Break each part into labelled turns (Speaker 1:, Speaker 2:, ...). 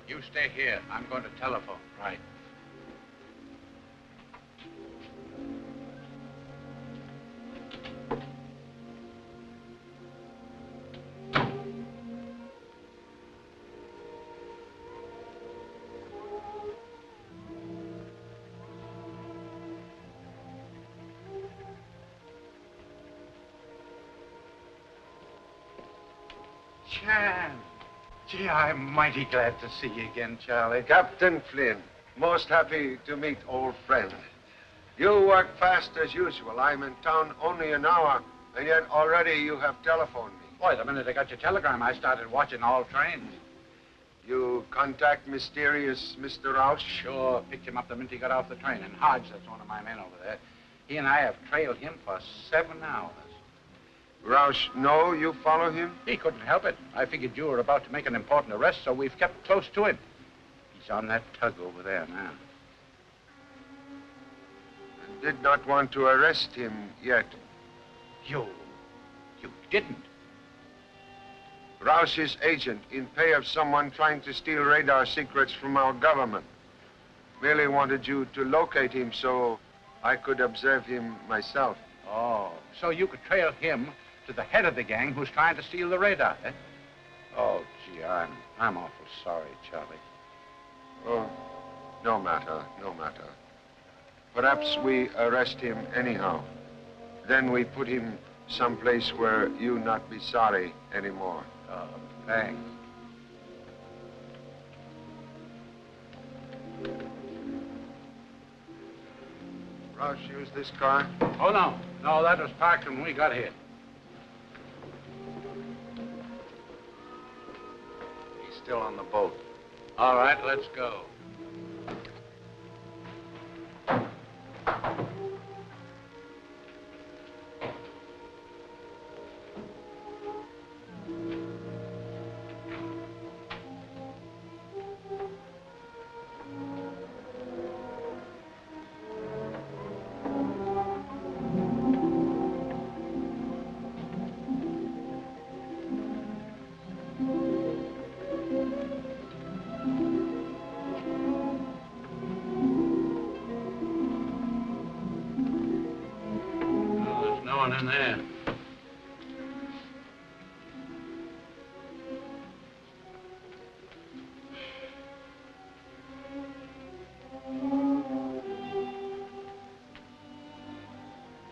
Speaker 1: You stay here. I'm going to telephone. Right.
Speaker 2: Chan. Gee, I'm mighty glad to see you again, Charlie.
Speaker 3: Captain Flynn, most happy to meet old friend. You work fast as usual. I'm in town only an hour, and yet already you have telephoned me.
Speaker 1: Boy, the minute I got your telegram, I started watching all trains.
Speaker 3: You contact mysterious Mr. Roush?
Speaker 1: Sure. Picked him up the minute he got off the train. And Hodge, that's one of my men over there. He and I have trailed him for 7 hours.
Speaker 3: Roush, no, you follow him?
Speaker 1: He couldn't help it. I figured you were about to make an important arrest, so we've kept close to him. He's on that tug over there now.
Speaker 3: I did not want to arrest him yet.
Speaker 1: You didn't?
Speaker 3: Roush's agent in pay of someone trying to steal radar secrets from our government. Merely wanted you to locate him so I could observe him myself.
Speaker 1: Oh, so you could trail him to the head of the gang who's trying to steal the radar, eh? Oh, gee, I'm awful sorry, Charlie.
Speaker 3: Oh, no matter, no matter. Perhaps we arrest him anyhow. Then we put him someplace where you not be sorry anymore.
Speaker 1: Oh, thanks.
Speaker 3: Roush, use this car?
Speaker 1: Oh, no. No, that was parked when we got here.
Speaker 3: He's still on the boat.
Speaker 1: All right, let's go. In there.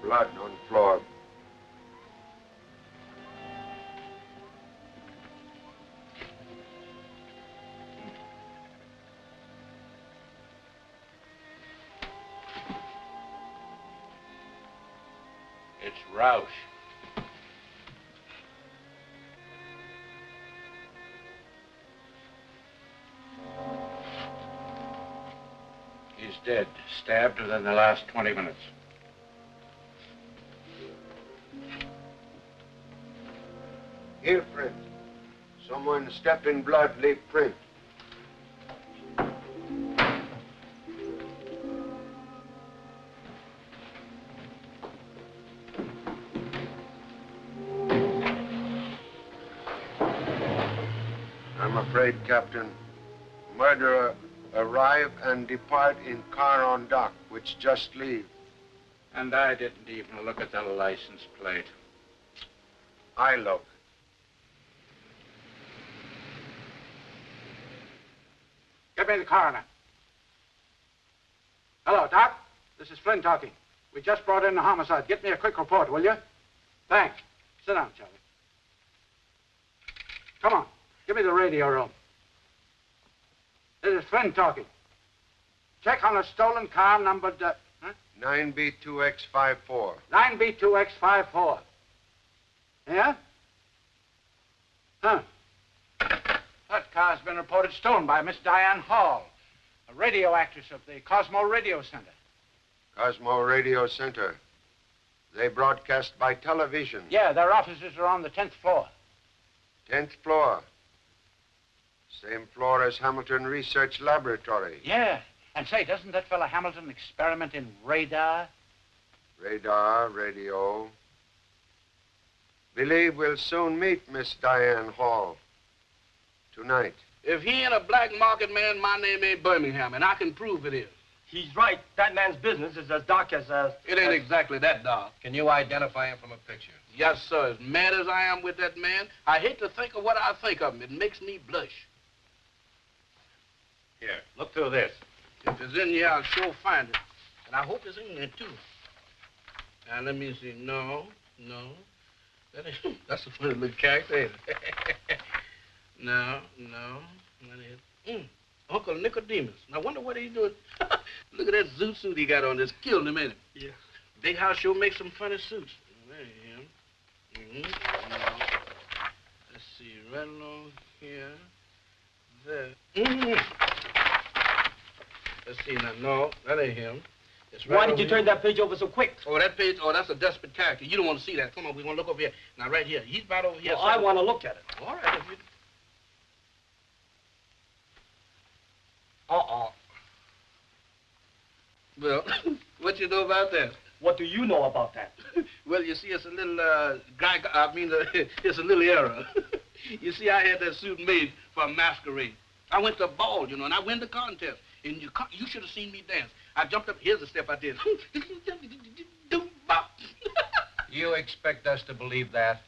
Speaker 3: Blood on floor.
Speaker 1: It's Roush. He's dead, stabbed within the last 20 minutes.
Speaker 3: Here, print. Someone step in blood, leave print. I'm afraid, Captain, murderer arrive and depart in car on dock, which just leave.
Speaker 1: And I didn't even look at the license plate.
Speaker 3: I look.
Speaker 1: Get me the coroner. Hello, Doc. This is Flynn talking. We just brought in the homicide. Get me a quick report, will you? Thanks. Sit down, Charlie. Come on. Give me the radio room. This is Flynn talking. Check on a stolen car numbered,
Speaker 3: 9B2X54.
Speaker 1: 9B2X54. Yeah? Huh. That car's been reported stolen by Miss Diane Hall, a radio actress of the Cosmo Radio Center.
Speaker 3: Cosmo Radio Center. They broadcast by television.
Speaker 1: Yeah, their offices are on the 10th floor.
Speaker 3: 10th floor. Same floor as Hamilton Research Laboratory.
Speaker 1: Yeah. And say, doesn't that fella Hamilton experiment in radar?
Speaker 3: Radar, radio. Believe we'll soon meet Miss Diane Hall. Tonight.
Speaker 4: If he ain't a black market man, my name ain't Birmingham, and I can prove it is.
Speaker 5: He's right. That man's business is as dark as...
Speaker 4: It ain't exactly that dark.
Speaker 6: Can you identify him from a picture?
Speaker 4: Yes, sir. As mad as I am with that man, I hate to think of what I think of him. It makes me blush.
Speaker 6: Here, look through this.
Speaker 4: If it's in here, I'll sure find it. And I hope it's in there, too. Now, let me see. No. That's a funny little character, ain't it? No. Uncle Nicodemus. Now, I wonder what he's doing. Look at that zoot suit he got on. That's killing him, ain't it?
Speaker 5: Yeah.
Speaker 4: Big house sure makes some funny suits. There he is. No. Let's see. Right along here. There. Let's see now. No, that ain't him. It's right.
Speaker 5: Why did you turn that page over so quick?
Speaker 4: Oh, that page? Oh, that's a desperate character. You don't want to see that. Come on, we want to look over here. Now, right here. He's right over here.
Speaker 5: Well, I want to look at it.
Speaker 4: All right, if you... Well, what you know about that?
Speaker 5: What do you know about that?
Speaker 4: Well, you see, it's a little, it's a little error. You see, I had that suit made for a masquerade. I went to a ball, you know, and I win the contest. And you should have seen me dance. I jumped up. Here's the step I did.
Speaker 6: You expect us to believe that?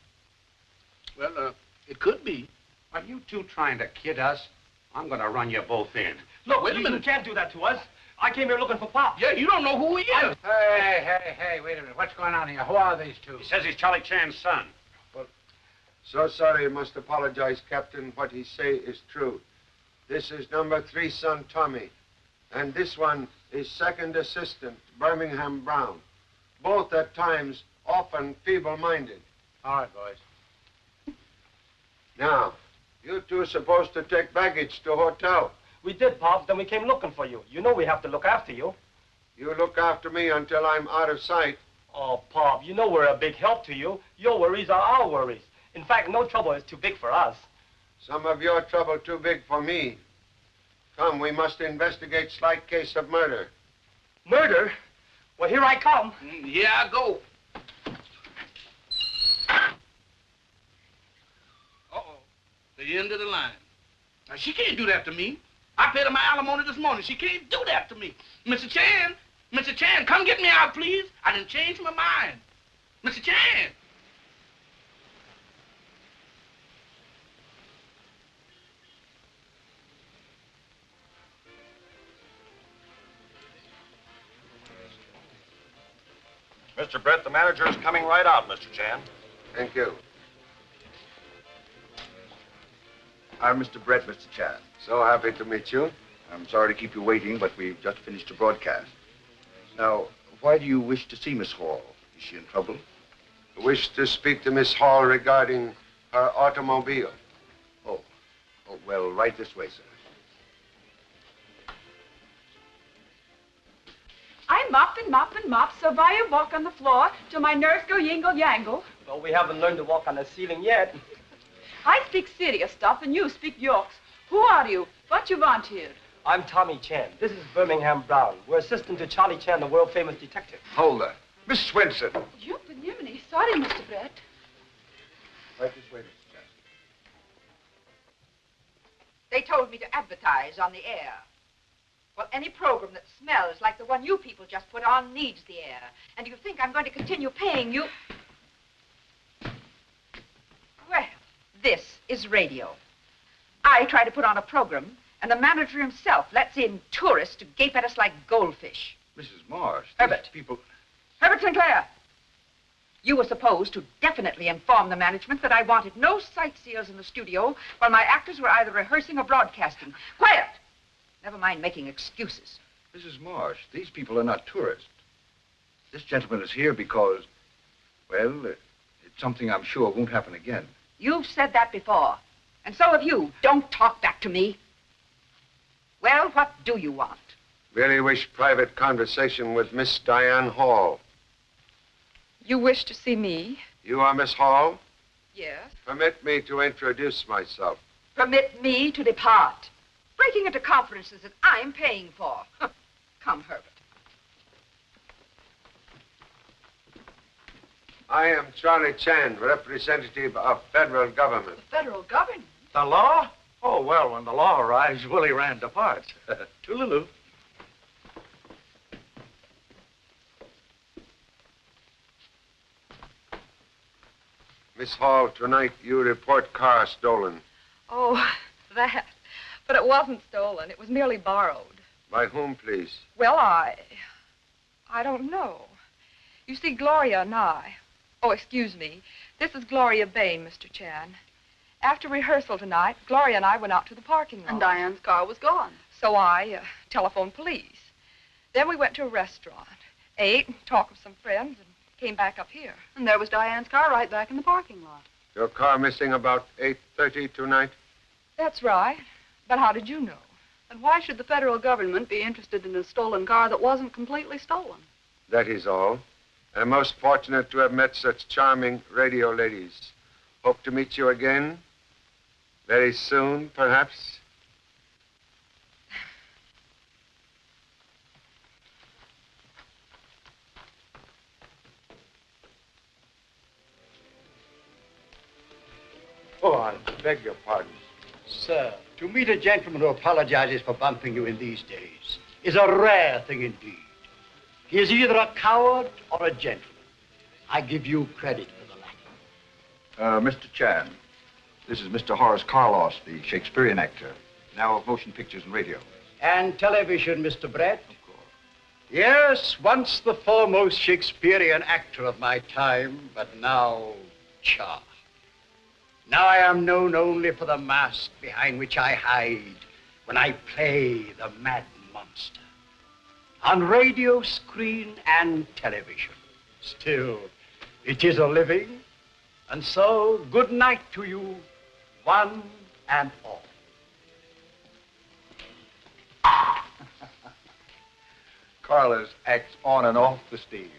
Speaker 4: Well, it could be.
Speaker 2: Are you two trying to kid us? I'm going to run you both in.
Speaker 5: Look,
Speaker 4: wait a minute.
Speaker 5: You can't do that to us. I came here looking for Pop.
Speaker 4: Yeah, you don't know who he is.
Speaker 2: Hey, wait a minute. What's going on here? Who are these two? He says he's Charlie Chan's son.
Speaker 3: Well, so sorry, must apologize, Captain. What he say is true. This is number 3 son, Tommy. And this one is second assistant, Birmingham Brown. Both at times often feeble-minded.
Speaker 2: All right, boys.
Speaker 3: Now, you two are supposed to take baggage to hotel.
Speaker 5: We did, Pop. Then we came looking for you. You know we have to look after you.
Speaker 3: You look after me until I'm out of sight.
Speaker 5: Oh, Pop, you know we're a big help to you. Your worries are our worries. In fact, no trouble is too big for us.
Speaker 3: Some of your trouble too big for me. Come, we must investigate slight case of murder.
Speaker 5: Murder? Well, here I come.
Speaker 4: Here I go. Uh-oh. The end of the line. Now, she can't do that to me. I paid her my alimony this morning. She can't do that to me. Mr. Chan, come get me out, please. I done changed my mind. Mr. Chan.
Speaker 7: Mr. Brett, the manager is coming right out, Mr. Chan.
Speaker 3: Thank you.
Speaker 8: I'm Mr. Brett, Mr. Chan.
Speaker 3: So happy to meet you.
Speaker 8: I'm sorry to keep you waiting, but we've just finished a broadcast. Now, why do you wish to see Miss Hall? Is she in trouble?
Speaker 3: I wish to speak to Miss Hall regarding her automobile.
Speaker 8: Oh, well, right this way, sir.
Speaker 9: I mop and mop, so by you walk on the floor till my nerves go yingle-yangle.
Speaker 5: Well, we haven't learned to walk on the ceiling yet.
Speaker 9: I speak serious stuff and you speak Yorks. Who are you? What you want here?
Speaker 5: I'm Tommy Chan. This is Birmingham Brown. We're assistant to Charlie Chan, the world-famous detective.
Speaker 8: Hold that. Miss Swenson.
Speaker 9: You Benimini. Sorry, Mr. Brett.
Speaker 8: Right this way, Mr. Chan.
Speaker 10: They told me to advertise on the air. Well, any program that smells like the one you people just put on needs the air. And you think I'm going to continue paying you? Well, this is radio. I try to put on a program, and the manager himself lets in tourists to gape at us like goldfish.
Speaker 8: Mrs. Marsh.
Speaker 10: Herbert.
Speaker 8: People...
Speaker 10: Herbert Sinclair. You were supposed to definitely inform the management that I wanted no sightseers in the studio while my actors were either rehearsing or broadcasting. Quiet! Never mind making excuses.
Speaker 8: Mrs. Marsh, these people are not tourists. This gentleman is here because, well, it's something I'm sure won't happen again.
Speaker 10: You've said that before. And so have you. Don't talk back to me. Well, what do you want?
Speaker 3: Really wish private conversation with Miss Diane Hall.
Speaker 9: You wish to see me?
Speaker 3: You are Miss Hall?
Speaker 10: Yes.
Speaker 3: Permit me to introduce myself.
Speaker 10: Permit me to depart. Breaking into conferences that I'm paying for. Come, Herbert.
Speaker 3: I am Charlie Chan, representative of federal government.
Speaker 10: The federal government?
Speaker 7: The law?
Speaker 8: Oh, well, when the law arrives, Willie Rand departs. Toodaloo.
Speaker 3: Miss Hall, tonight you report car stolen.
Speaker 10: Oh, that. But it wasn't stolen. It was merely borrowed.
Speaker 3: By whom, please?
Speaker 10: Well, I don't know. You see, Gloria and I... Oh, excuse me. This is Gloria Bain, Mr. Chan. After rehearsal tonight, Gloria and I went out to the parking lot.
Speaker 9: And Diane's car was gone.
Speaker 10: So I telephoned police. Then we went to a restaurant, ate, and talked with some friends, and came back up here.
Speaker 9: And there was Diane's car right back in the parking lot.
Speaker 3: Your car missing about 8:30 tonight?
Speaker 10: That's right. But how did you know?
Speaker 9: And why should the federal government be interested in a stolen car that wasn't completely stolen?
Speaker 3: That is all. I'm most fortunate to have met such charming radio ladies. Hope to meet you again. Very soon, perhaps.
Speaker 8: Oh, I beg your pardon.
Speaker 11: Sir, to meet a gentleman who apologizes for bumping you in these days is a rare thing indeed. He is either a coward or a gentleman. I give you credit for the latter.
Speaker 8: Mr. Chan, this is Mr. Horace Carlos, the Shakespearean actor, now of motion pictures and radio.
Speaker 11: And television, Mr. Brett?
Speaker 8: Of course.
Speaker 11: Yes, once the foremost Shakespearean actor of my time, but now, cha. Now I am known only for the mask behind which I hide when I play the mad monster. On radio, screen, and television. Still, it is a living. And so, good night to you, one and all.
Speaker 8: Carlos acts on and off the stage.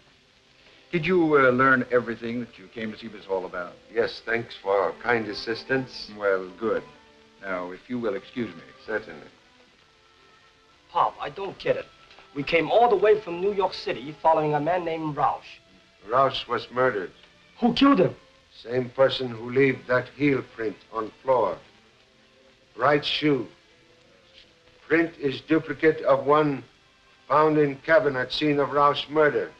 Speaker 8: Did you learn everything that you came to see this all about?
Speaker 3: Yes, thanks for kind assistance.
Speaker 8: Well, good. Now, if you will excuse me.
Speaker 3: Certainly.
Speaker 5: Pop, I don't get it. We came all the way from New York City following a man named Roush.
Speaker 3: Roush was murdered.
Speaker 5: Who killed him?
Speaker 3: Same person who left that heel print on floor. Right shoe. Print is duplicate of one found in cabin at scene of Roush's murder.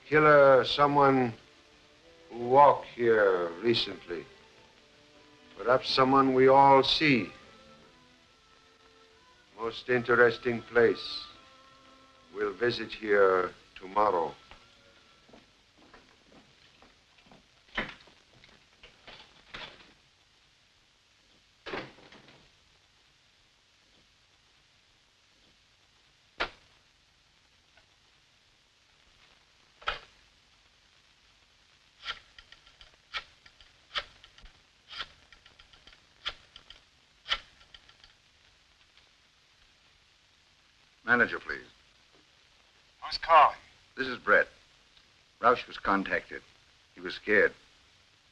Speaker 3: Killer, someone who walked here recently. Perhaps someone we all see. Most interesting place. We'll visit here tomorrow.
Speaker 8: Manager, please.
Speaker 7: Who's calling?
Speaker 8: This is Brett. Roush was contacted. He was scared.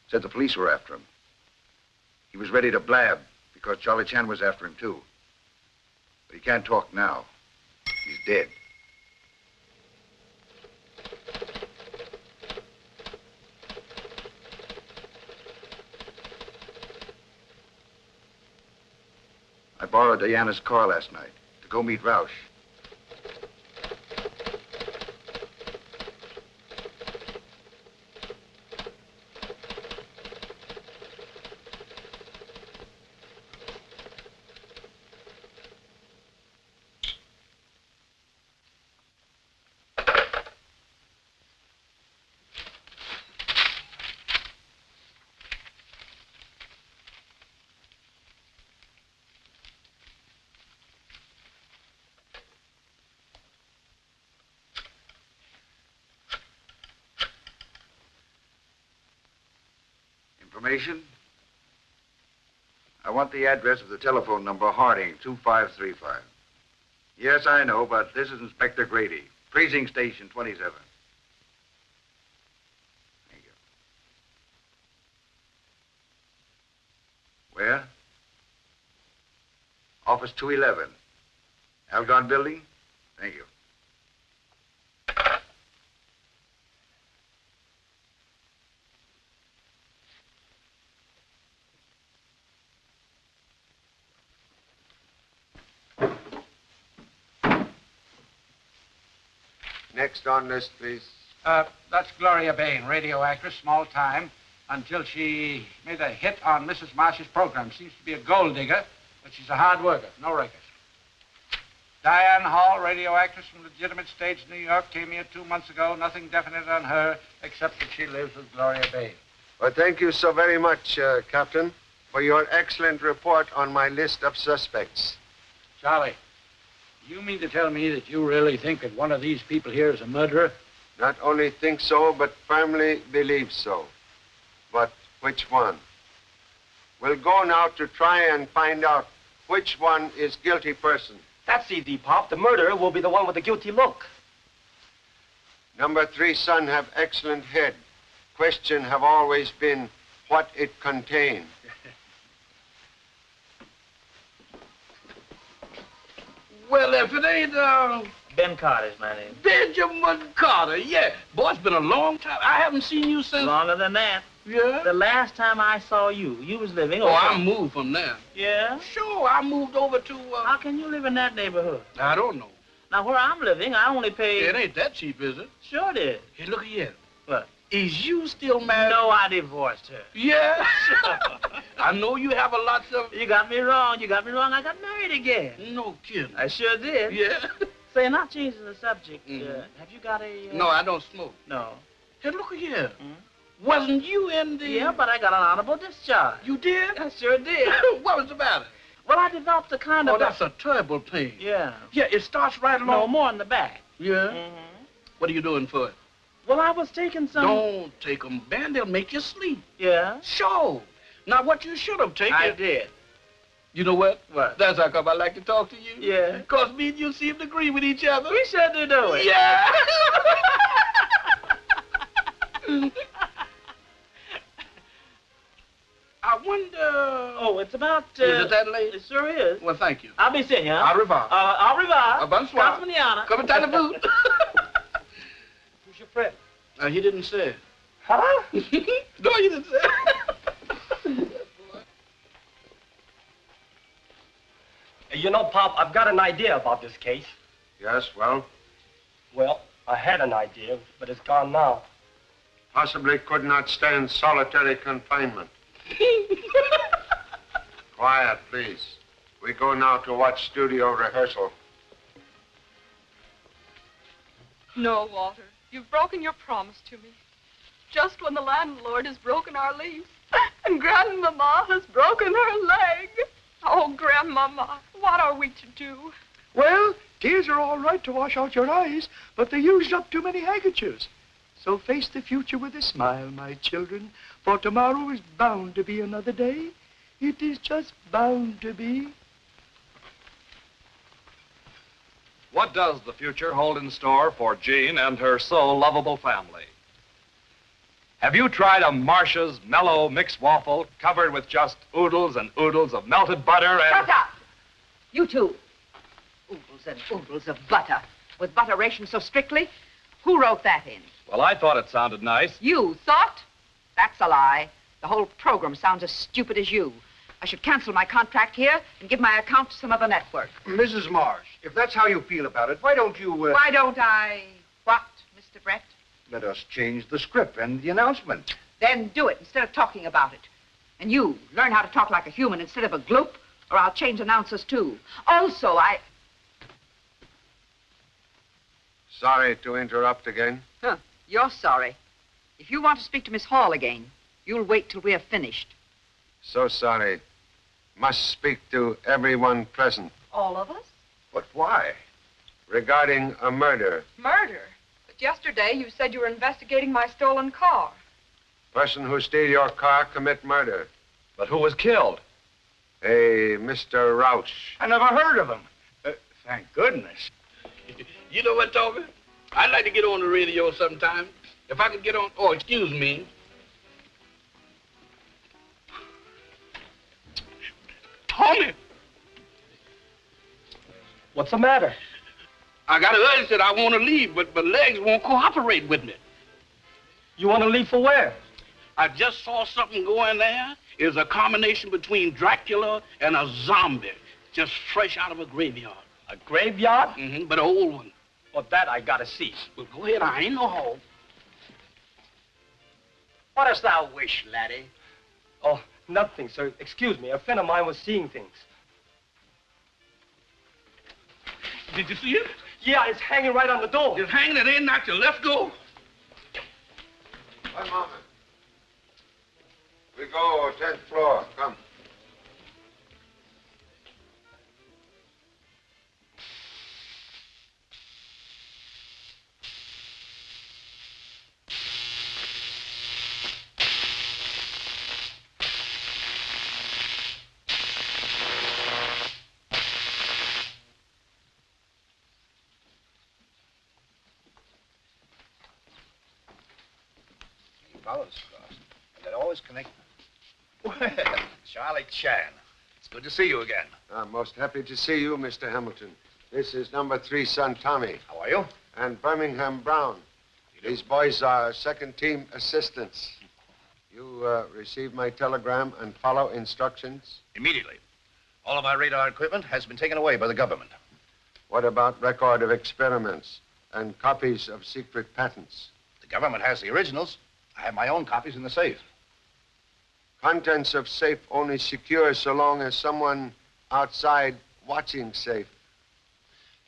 Speaker 8: Said the police were after him. He was ready to blab because Charlie Chan was after him, too. But he can't talk now. He's dead. I borrowed Diana's car last night to go meet Roush. Information? I want the address of the telephone number, Harding, 2535. Yes, I know, but this is Inspector Grady, Precinct Station 27. Thank you. Where? Office 211. Algon Building? Thank you.
Speaker 3: Next on list, please.
Speaker 1: That's Gloria Bain, radio actress, small time, until she made a hit on Mrs. Marsh's program. Seems to be a gold digger, but she's a hard worker, no records. Diane Hall, radio actress from legitimate stage, New York, came here 2 months ago. Nothing definite on her, except that she lives with Gloria Bain.
Speaker 3: Well, thank you so very much, Captain, for your excellent report on my list of suspects.
Speaker 1: Charlie, you mean to tell me that you really think that one of these people here is a murderer?
Speaker 3: Not only think so, but firmly believe so. But which one? We'll go now to try and find out which one is guilty person.
Speaker 5: That's easy, Pop. The murderer will be the one with the guilty look.
Speaker 3: Number 3 son have excellent head. Question have always been what it contained.
Speaker 4: Well, if it ain't,
Speaker 5: Ben Carter's my name.
Speaker 4: Benjamin Carter, yeah. Boy, it's been a long time. I haven't seen you since...
Speaker 5: Longer than that.
Speaker 4: Yeah?
Speaker 5: The last time I saw you, you was living over...
Speaker 4: Oh, I moved from there.
Speaker 5: Yeah?
Speaker 4: Sure, I moved over to,
Speaker 5: How can you live in that neighborhood?
Speaker 4: I don't know.
Speaker 5: Now, where I'm living, I only pay...
Speaker 4: It ain't that cheap, is it?
Speaker 5: Sure it is.
Speaker 4: Hey, look here.
Speaker 5: What?
Speaker 4: Is you still married?
Speaker 5: No, I divorced her.
Speaker 4: Yeah? I know you have a lot of...
Speaker 5: You got me wrong. You got me wrong. I got married again.
Speaker 4: No kidding.
Speaker 5: I sure did.
Speaker 4: Yeah?
Speaker 5: Say, not changing the subject. Have you got a...
Speaker 4: No, I don't smoke.
Speaker 5: No.
Speaker 4: Hey, look here. Wasn't you in the...
Speaker 5: Yeah, but I got an honorable discharge.
Speaker 4: You did?
Speaker 5: I sure did.
Speaker 4: What was the matter?
Speaker 5: Well, I developed a kind of...
Speaker 4: Oh, that's a terrible pain.
Speaker 5: Yeah.
Speaker 4: Yeah, it starts right along...
Speaker 5: No, more in the back.
Speaker 4: Yeah? What are you doing for it?
Speaker 5: Well, I was taking some...
Speaker 4: Don't take them, Ben. They'll make you sleep.
Speaker 5: Yeah?
Speaker 4: Sure. Now, what you should have taken...
Speaker 5: I did.
Speaker 4: You know what?
Speaker 5: What?
Speaker 4: That's how come I like to talk to you.
Speaker 5: Yeah.
Speaker 4: Because me and you seem to agree with each other.
Speaker 5: We sure do know it.
Speaker 4: Yeah. I wonder...
Speaker 5: Oh, it's about...
Speaker 4: Is it that late?
Speaker 5: It sure is.
Speaker 4: Well, thank you.
Speaker 5: I'll be seeing you.
Speaker 4: Au revoir.
Speaker 5: Au revoir.
Speaker 4: Bonsoir.
Speaker 5: Casa mañana.
Speaker 4: Come and tie the boot.
Speaker 5: Who's your friend?
Speaker 4: He didn't say.
Speaker 5: Huh?
Speaker 4: No, he didn't say.
Speaker 5: You know, Pop, I've got an idea about this case.
Speaker 3: Yes, well?
Speaker 5: Well, I had an idea, but it's gone now.
Speaker 3: Possibly could not stand solitary confinement. Quiet, please. We go now to watch studio rehearsal.
Speaker 12: No, Walter. You've broken your promise to me. Just when the landlord has broken our lease, and Grandmama has broken her leg. Oh, Grandmama, what are we to do?
Speaker 11: Well, tears are all right to wash out your eyes, but they used up too many handkerchiefs. So face the future with a smile, my children, for tomorrow is bound to be another day. It is just bound to be.
Speaker 13: What does the future hold in store for Jean and her so lovable family? Have you tried a Marcia's mellow mixed waffle covered with just oodles and oodles of melted butter and...
Speaker 10: Shut up! You two. Oodles and oodles of butter. With butter rationed so strictly? Who wrote that in?
Speaker 13: Well, I thought it sounded nice.
Speaker 10: You thought? That's a lie. The whole program sounds as stupid as you. I should cancel my contract here and give my account to some other network.
Speaker 8: Mrs. Marsh, if that's how you feel about it, why don't you,
Speaker 10: Why don't I... What, Mr. Brett?
Speaker 8: Let us change the script and the announcement.
Speaker 10: Then do it instead of talking about it. And you, learn how to talk like a human instead of a gloop, or I'll change announcers, too. Also,
Speaker 3: Sorry to interrupt again.
Speaker 10: Huh, you're sorry. If you want to speak to Miss Hall again, you'll wait till we're finished.
Speaker 3: So sorry. Must speak to everyone present.
Speaker 12: All of us?
Speaker 8: But why?
Speaker 3: Regarding a murder.
Speaker 12: Murder? But yesterday you said you were investigating my stolen car.
Speaker 3: Person who steal your car commit murder.
Speaker 13: But who was killed?
Speaker 3: A Mr. Rausch.
Speaker 11: I never heard of him. Thank goodness.
Speaker 4: You know what, Toby? I'd like to get on the radio sometime. If I could get on... Oh, excuse me. Tommy!
Speaker 5: What's the matter?
Speaker 4: I got an urge that I want to leave, but my legs won't cooperate with me.
Speaker 5: You want to leave for where?
Speaker 4: I just saw something going there. It's a combination between Dracula and a zombie, just fresh out of a graveyard.
Speaker 5: A graveyard?
Speaker 4: But an old one.
Speaker 5: Well, that I gotta see.
Speaker 4: Well, go ahead. I ain't no hog.
Speaker 11: What dost thou wish, laddie?
Speaker 5: Oh, nothing, sir. Excuse me. A friend of mine was seeing things.
Speaker 4: Did you see it?
Speaker 5: Yeah, it's hanging right on the door.
Speaker 4: It's hanging it in, not your left go.
Speaker 3: One moment. We go 10th floor. Come.
Speaker 14: Follows across. And they're always connected. Well, Charlie Chan. It's good to see you again.
Speaker 3: I'm most happy to see you, Mr. Hamilton. This is number 3 son, Tommy.
Speaker 14: How are you?
Speaker 3: And Birmingham Brown. These boys are second-team assistants. You received my telegram and follow instructions?
Speaker 14: Immediately. All of our radar equipment has been taken away by the government.
Speaker 3: What about record of experiments and copies of secret patents?
Speaker 14: The government has the originals. I have my own copies in the safe.
Speaker 3: Contents of safe only secure so long as someone outside watching safe.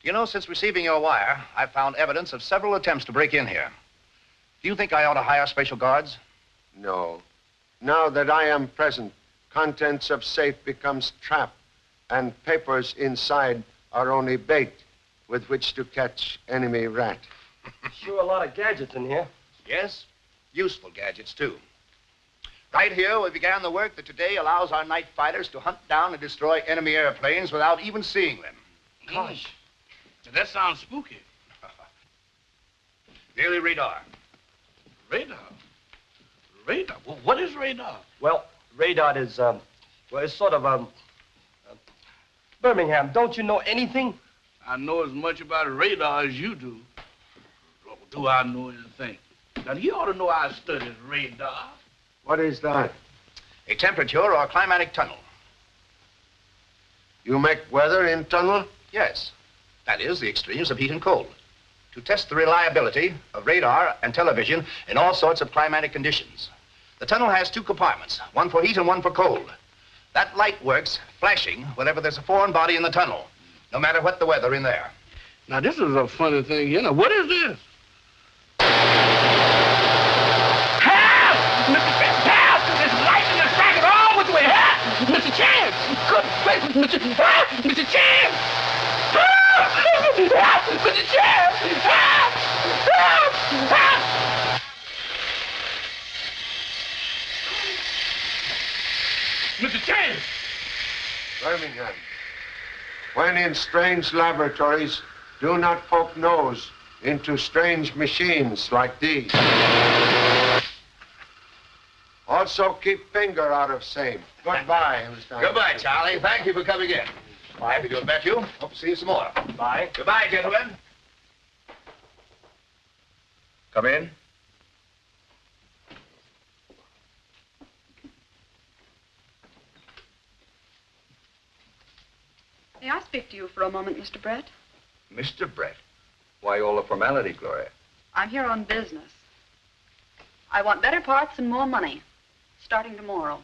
Speaker 14: You know, since receiving your wire, I've found evidence of several attempts to break in here. Do you think I ought to hire special guards?
Speaker 3: No. Now that I am present, contents of safe becomes trap, and papers inside are only bait with which to catch enemy rat.
Speaker 5: Sure a lot of gadgets in here.
Speaker 14: Yes, useful gadgets, too. Right here, we began the work that today allows our night fighters to hunt down and destroy enemy airplanes without even seeing them.
Speaker 4: Gosh, that sounds spooky.
Speaker 14: Daily radar.
Speaker 4: Radar? Radar? Well, what is radar?
Speaker 5: Well, radar is, well, it's sort of, Birmingham, don't you know anything?
Speaker 4: I know as much about radar as you do. Do I know anything? Now, you ought to know I studied radar.
Speaker 3: What is that?
Speaker 14: A temperature or climatic tunnel.
Speaker 3: You make weather in tunnel?
Speaker 14: Yes. That is, the extremes of heat and cold. To test the reliability of radar and television in all sorts of climatic conditions. The tunnel has 2 compartments, one for heat and one for cold. That light works flashing whenever there's a foreign body in the tunnel, no matter what the weather in there.
Speaker 4: Now, this is a funny thing here. Now, what is this? Help! Help! There's lightning and striking all with me. Help! Mr. Chance! Good gracious, Mr. Chance! Help! Help! Mr. Chance! Help! Help! Help! Mr. Chance!
Speaker 3: Birmingham. When in strange laboratories, do not poke nose into strange machines like these. Also keep finger out of same. Goodbye, Mr.
Speaker 14: Goodbye, Charlie. Thank you for coming in. Happy to have met you. Hope to see you some more.
Speaker 5: Bye.
Speaker 14: Goodbye, gentlemen.
Speaker 13: Come in.
Speaker 9: May I speak to you for a moment, Mr. Brett?
Speaker 13: Mr. Brett. Why all the formality, Gloria?
Speaker 9: I'm here on business. I want better parts and more money, starting tomorrow.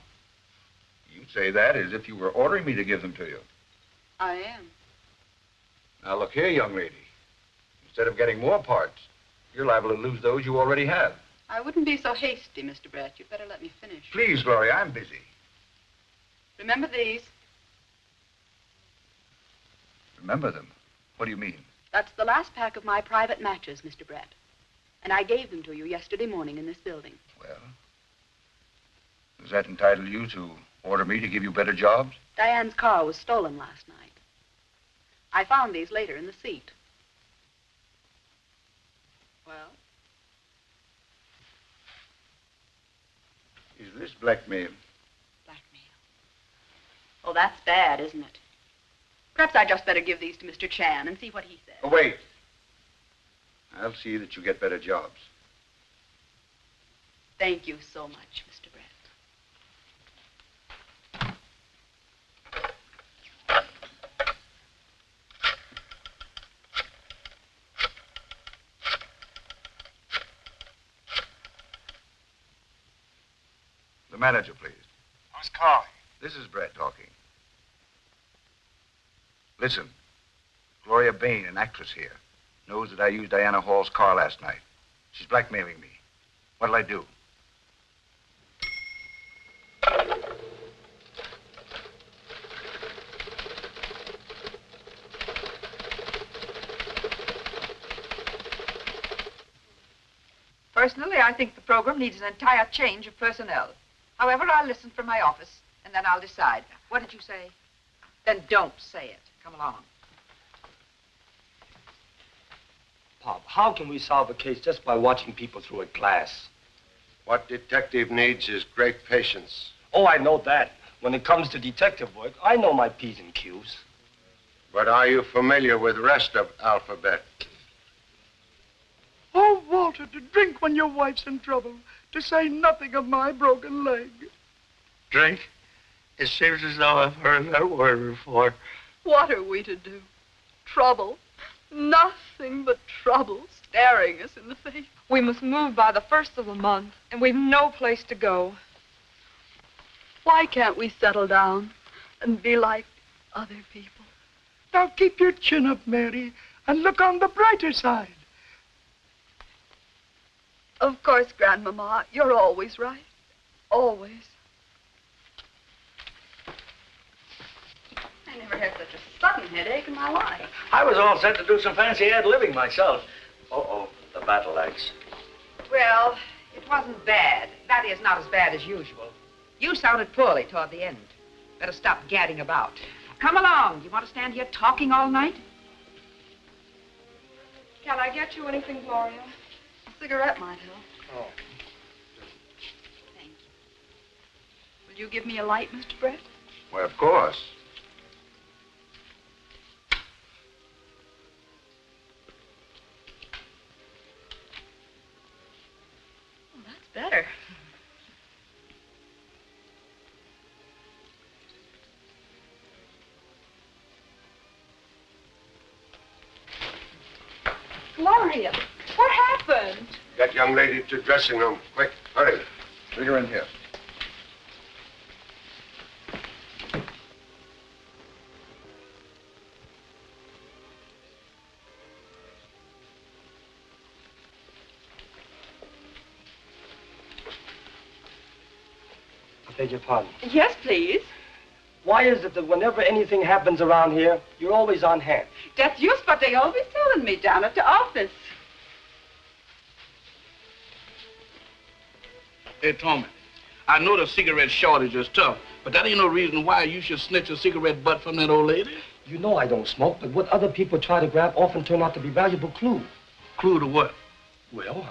Speaker 13: You say that as if you were ordering me to give them to you.
Speaker 9: I am.
Speaker 13: Now, look here, young lady. Instead of getting more parts, you're liable to lose those you already have.
Speaker 9: I wouldn't be so hasty, Mr. Brett. You'd better let me finish.
Speaker 13: Please, Gloria, I'm busy.
Speaker 9: Remember these?
Speaker 13: Remember them? What do you mean?
Speaker 9: That's the last pack of my private matches, Mr. Brett. And I gave them to you yesterday morning in this building.
Speaker 13: Well, does that entitle you to order me to give you better jobs?
Speaker 9: Diane's car was stolen last night. I found these later in the seat. Well?
Speaker 3: Is this blackmail?
Speaker 9: Blackmail. Oh, that's bad, isn't it? Perhaps I'd just better give these to Mr. Chan and see what he says.
Speaker 3: Oh, wait. I'll see that you get better jobs.
Speaker 9: Thank you so much, Mr. Brett.
Speaker 8: The manager, please.
Speaker 15: Who's calling?
Speaker 8: This is Brett talking. Listen, Gloria Bain, an actress here, knows that I used Diana Hall's car last night. She's blackmailing me. What'll I do?
Speaker 10: Personally, I think the program needs an entire change of personnel. However, I'll listen from my office, and then I'll decide. What did you say? Then don't say it. Come along.
Speaker 5: Pop, how can we solve a case just by watching people through a glass?
Speaker 3: What detective needs is great patience.
Speaker 5: Oh, I know that. When it comes to detective work, I know my P's and Q's.
Speaker 3: But are you familiar with the rest of alphabet?
Speaker 15: Oh, Walter, to drink when your wife's in trouble, to say nothing of my broken leg. Drink? It seems as though I've heard that word before.
Speaker 12: What are we to do? Trouble. Nothing but trouble staring us in the face. We must move by the 1st of the month, and we've no place to go. Why can't we settle down and be like other people?
Speaker 15: Now keep your chin up, Mary, and look on the brighter side.
Speaker 12: Of course, Grandmama, you're always right. Always.
Speaker 9: I never had such a sudden headache in my life.
Speaker 16: I was all set to do some fancy ad-libbing myself. Uh-oh, the battle axe.
Speaker 10: Well, it wasn't bad. That is, not as bad as usual. You sounded poorly toward the end. Better stop gadding about. Come along. You want to stand here talking all night?
Speaker 12: Can I get you anything, Gloria?
Speaker 9: A cigarette might help.
Speaker 5: Oh.
Speaker 9: Thank you. Will you give me a light, Mr. Brett?
Speaker 3: Well, of course.
Speaker 9: Oh, that's better.
Speaker 12: Gloria, what happened?
Speaker 3: That young lady to dressing room. Quick, hurry.
Speaker 8: Bring her in here.
Speaker 5: I beg your pardon.
Speaker 12: Yes, please.
Speaker 5: Why is it that whenever anything happens around here, you're always on hand?
Speaker 9: That's just what they always telling me down at the office.
Speaker 4: Hey, Tommy, I know the cigarette shortage is tough, but that ain't no reason why you should snitch a cigarette butt from that old lady.
Speaker 5: You know I don't smoke, but what other people try to grab often turn out to be valuable clues.
Speaker 4: Clue to what?
Speaker 5: Well,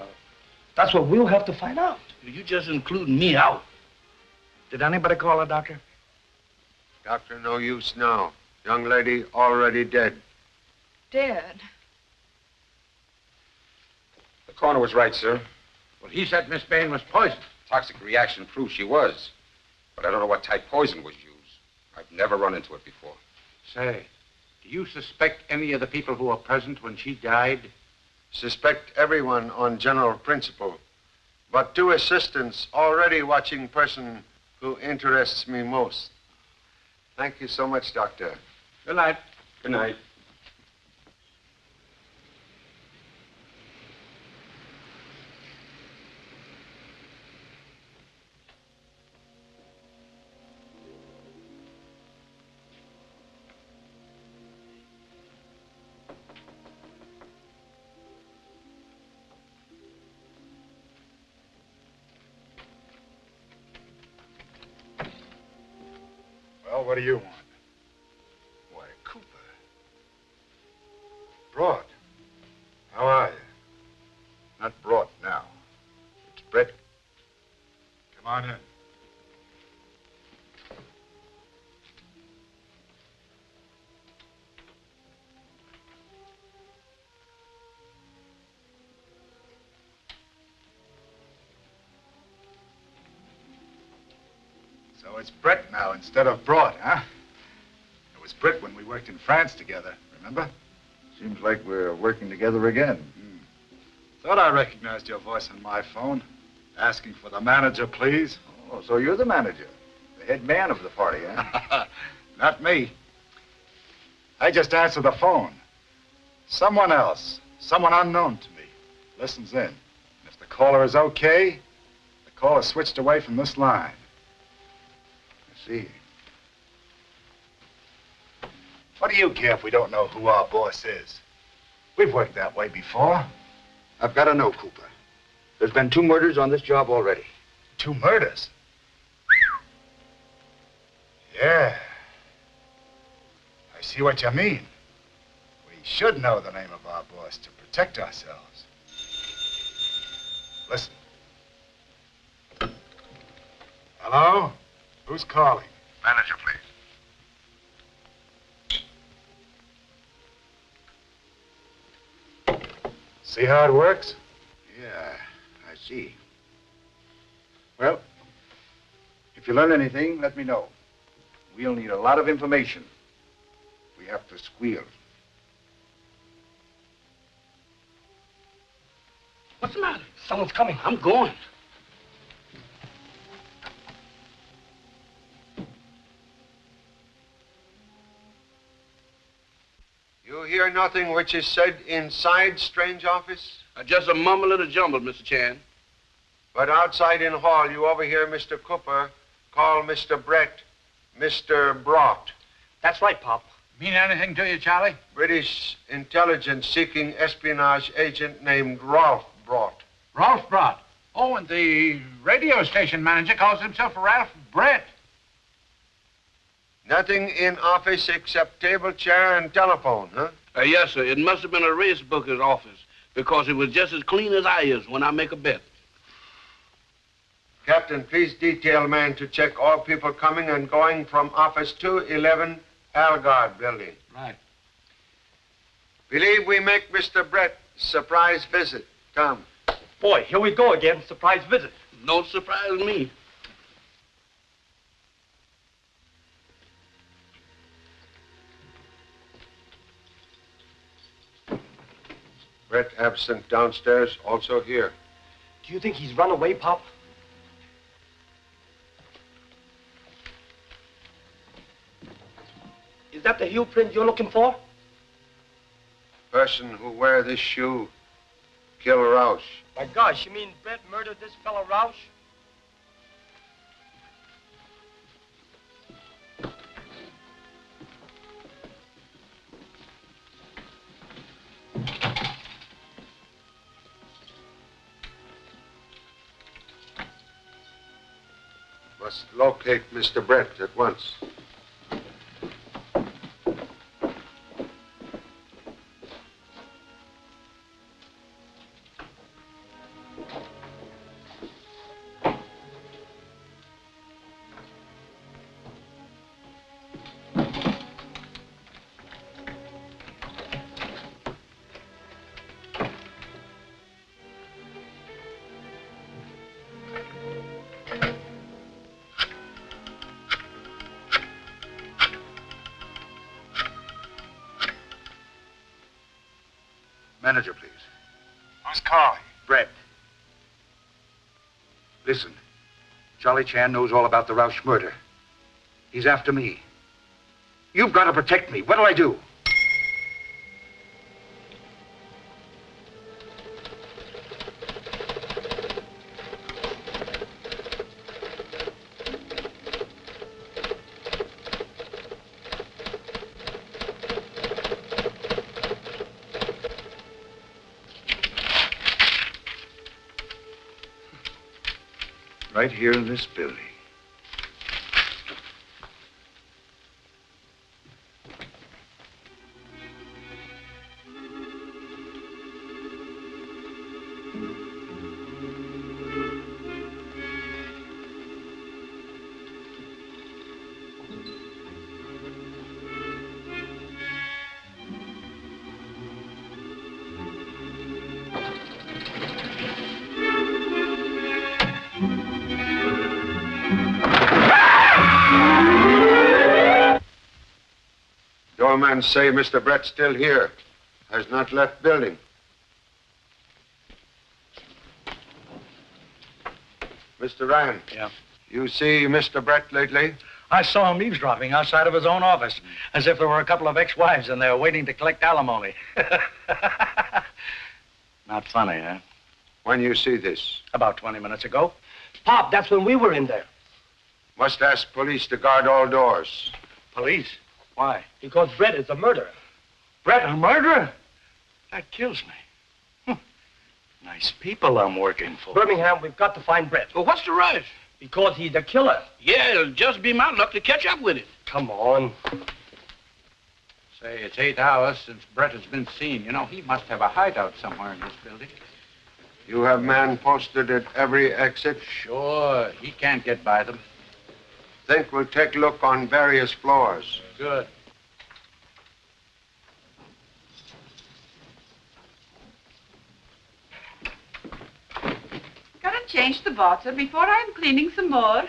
Speaker 5: that's what we'll have to find out.
Speaker 4: You just including me out.
Speaker 2: Did anybody call a doctor?
Speaker 3: Doctor, no use now. Young lady already dead.
Speaker 12: Dead?
Speaker 17: The coroner was right, sir.
Speaker 1: Well, he said Miss Bain was poisoned.
Speaker 17: Toxic reaction proves she was. But I don't know what type poison was used. I've never run into it before.
Speaker 1: Say, do you suspect any of the people who were present when she died?
Speaker 3: Suspect everyone on general principle. But two assistants already watching person who interests me most. Thank you so much, Doctor.
Speaker 1: Good night.
Speaker 17: Good night.
Speaker 2: Well, what do you want? Why, Cooper. Broad. How are you? Not Broad now. It's Brett. Come on in. So it's Brett now instead of Broad, huh? It was Brett when we worked in France together, remember?
Speaker 8: Seems like we're working together again.
Speaker 2: Thought I recognized your voice on my phone. Asking for the manager, please.
Speaker 8: Oh, so you're the manager, the head man of the party, huh?
Speaker 2: Not me. I just answer the phone. Someone else, someone unknown to me, listens in. If the caller is okay, the call is switched away from this line.
Speaker 8: I see.
Speaker 2: What do you care if we don't know who our boss is? We've worked that way before.
Speaker 8: I've got to know, Cooper. There's been 2 murders on this job already.
Speaker 2: 2 murders? Yeah. I see what you mean. We should know the name of our boss to protect ourselves. Listen. Hello? Who's calling?
Speaker 8: Manager, please.
Speaker 2: See how it works?
Speaker 8: Yeah, I see. Well, if you learn anything, let me know. We'll need a lot of information. We have to squeal.
Speaker 4: What's the matter?
Speaker 5: Someone's coming.
Speaker 4: I'm going.
Speaker 3: You hear nothing which is said inside strange office?
Speaker 4: Just a mumble and a jumble, Mr. Chan.
Speaker 3: But outside in hall, you overhear Mr. Cooper call Mr. Brett Mr. Brought.
Speaker 5: That's right, Pop.
Speaker 1: Mean anything to you, Charlie?
Speaker 3: British intelligence seeking espionage agent named Rolf Brought.
Speaker 1: Ralph Brott. Oh, and the radio station manager calls himself Ralph Brett.
Speaker 3: Nothing in office except table, chair, and telephone, huh?
Speaker 4: Yes, sir. It must have been a race booker's office because it was just as clean as I is when I make a bet.
Speaker 3: Captain, please detail man to check all people coming and going from office 211 Algard building.
Speaker 1: Right.
Speaker 3: Believe we make Mr. Brett surprise visit. Come.
Speaker 5: Boy, here we go again. Surprise visit.
Speaker 4: Don't surprise me.
Speaker 3: Brett absent downstairs, also here.
Speaker 5: Do you think he's run away, Pop? Is that the heel print you're looking for?
Speaker 3: Person who wear this shoe, kill Roush.
Speaker 5: My gosh, you mean Brett murdered this fellow Roush?
Speaker 3: Must locate Mr. Brett at once.
Speaker 8: Manager, please.
Speaker 2: Who's calling?
Speaker 8: Brett. Listen, Charlie Chan knows all about the Roush murder. He's after me. You've got to protect me. What'll I do? Right here in this building.
Speaker 3: Doorman say Mr. Brett's still here. Has not left building. Mr. Ryan.
Speaker 1: Yeah.
Speaker 3: You see Mr. Brett lately?
Speaker 6: I saw him eavesdropping outside of his own office, as if there were a couple of ex-wives in there waiting to collect alimony. Not funny, huh?
Speaker 3: When you see this?
Speaker 6: About 20 minutes ago.
Speaker 5: Pop, that's when we were in there.
Speaker 3: Must ask police to guard all doors.
Speaker 6: Police? Why?
Speaker 5: Because Brett is a murderer.
Speaker 6: Brett, a murderer? That kills me. Nice people I'm working for.
Speaker 5: Birmingham, we've got to find Brett.
Speaker 4: Well, what's the rush?
Speaker 5: Because he's the killer.
Speaker 4: Yeah, it'll just be my luck to catch up with him.
Speaker 5: Come on.
Speaker 1: Say, it's 8 hours since Brett has been seen. You know, he must have a hideout somewhere in this building.
Speaker 3: You have men posted at every exit?
Speaker 1: Sure, he can't get by them.
Speaker 3: Think we'll take a look on various floors.
Speaker 1: Good.
Speaker 9: Gotta change the water before I'm cleaning some more.